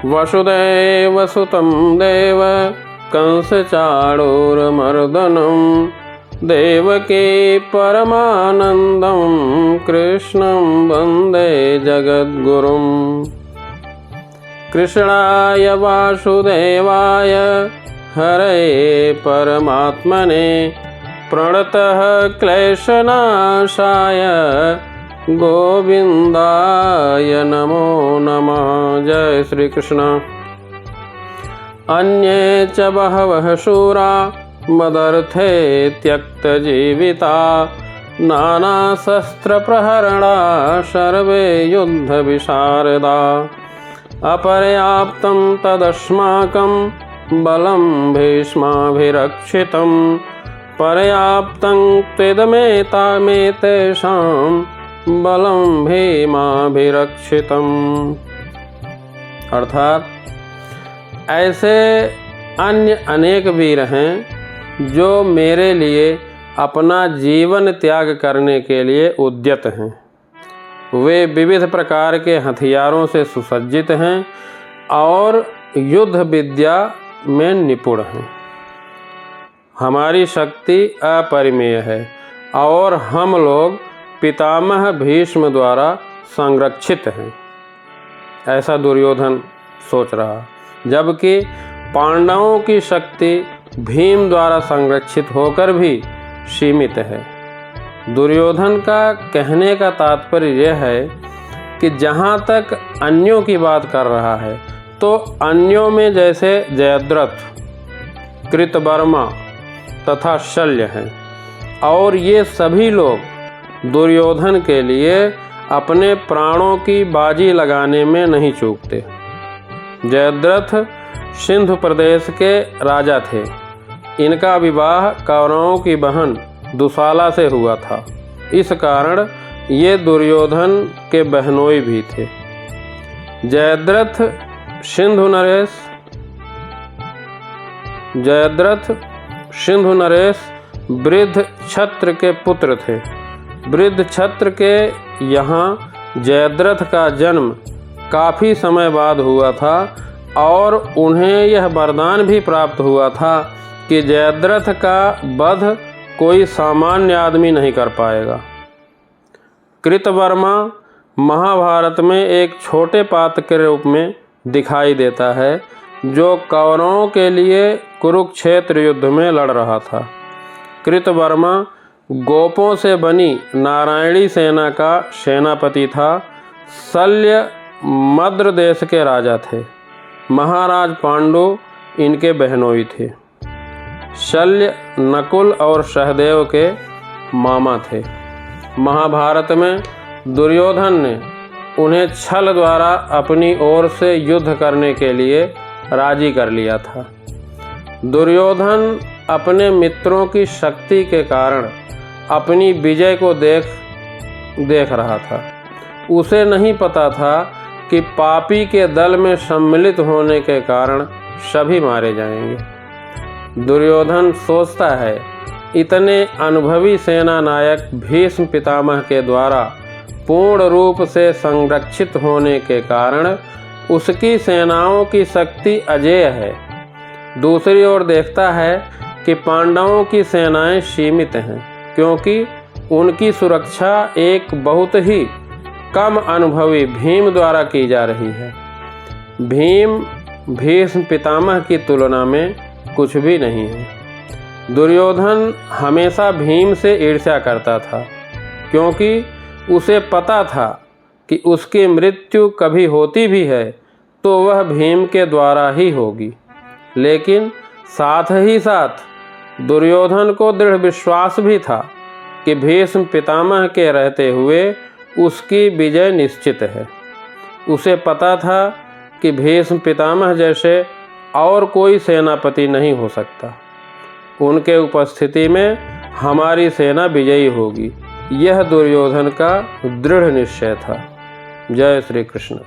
वसुदेवसुतं देव कंसचाणूरमर्दनं देवकी परमानन्दं कृष्णं वन्दे जगद्गुरुम्। कृष्णाय वासुदेवाय हरये परमात्मने प्रणतः क्लेशनाशाय गोविंदाय नमो नमः। जय श्री कृष्ण। अन्ये च बहवः शूरा मदर्थे त्यक्तजीविता नानाशस्त्रप्रहरणा सर्वे युद्धविशारदा अपर्याप्तं तदस्माकं बलं भीष्माभिरक्षितं पर्याप्तं त्वेदमेतेषां बलं भीमाभिरक्षितम्। अर्थात ऐसे अन्य अनेक वीर हैं जो मेरे लिए अपना जीवन त्याग करने के लिए उद्यत हैं। वे विविध प्रकार के हथियारों से सुसज्जित हैं और युद्ध विद्या में निपुण हैं। हमारी शक्ति अपरिमेय है और हम लोग पितामह भीष्म द्वारा संरक्षित हैं, ऐसा दुर्योधन सोच रहा, जबकि पांडवों की शक्ति भीम द्वारा संरक्षित होकर भी सीमित है। दुर्योधन का कहने का तात्पर्य यह है कि जहाँ तक अन्यों की बात कर रहा है तो अन्यों में जैसे जयद्रथ, कृतवर्मा तथा शल्य हैं और ये सभी लोग दुर्योधन के लिए अपने प्राणों की बाजी लगाने में नहीं चूकते। जयद्रथ सिंधु प्रदेश के राजा थे। इनका विवाह कौरवों की बहन दुशाला से हुआ था। इस कारण ये दुर्योधन के बहनोई भी थे। जयद्रथ सिंधु नरेश वृद्ध छत्र के पुत्र थे। वृद्ध छत्र के यहाँ जयद्रथ का जन्म काफ़ी समय बाद हुआ था और उन्हें यह वरदान भी प्राप्त हुआ था कि जयद्रथ का वध कोई सामान्य आदमी नहीं कर पाएगा। कृतवर्मा महाभारत में एक छोटे पात्र के रूप में दिखाई देता है जो कौरवों के लिए कुरुक्षेत्र युद्ध में लड़ रहा था। कृतवर्मा गोपों से बनी नारायणी सेना का सेनापति था। शल्य मद्र देश के राजा थे। महाराज पांडु इनके बहनोई थे। शल्य नकुल और सहदेव के मामा थे। महाभारत में दुर्योधन ने उन्हें छल द्वारा अपनी ओर से युद्ध करने के लिए राजी कर लिया था। दुर्योधन अपने मित्रों की शक्ति के कारण अपनी विजय को देख रहा था। उसे नहीं पता था कि पापी के दल में सम्मिलित होने के कारण सभी मारे जाएंगे। दुर्योधन सोचता है इतने अनुभवी सेना नायक भीष्म पितामह के द्वारा पूर्ण रूप से संरक्षित होने के कारण उसकी सेनाओं की शक्ति अजेय है। दूसरी ओर देखता है कि पांडवों की सेनाएं सीमित हैं, क्योंकि उनकी सुरक्षा एक बहुत ही कम अनुभवी भीम द्वारा की जा रही है। भीम भीष्म पितामह की तुलना में कुछ भी नहीं है। दुर्योधन हमेशा भीम से ईर्ष्या करता था, क्योंकि उसे पता था कि उसकी मृत्यु कभी होती भी है तो वह भीम के द्वारा ही होगी। लेकिन साथ ही साथ दुर्योधन को दृढ़ विश्वास भी था कि भीष्म पितामह के रहते हुए उसकी विजय निश्चित है। उसे पता था कि भीष्म पितामह जैसे और कोई सेनापति नहीं हो सकता। उनके उपस्थिति में हमारी सेना विजयी होगी, यह दुर्योधन का दृढ़ निश्चय था। जय श्री कृष्ण।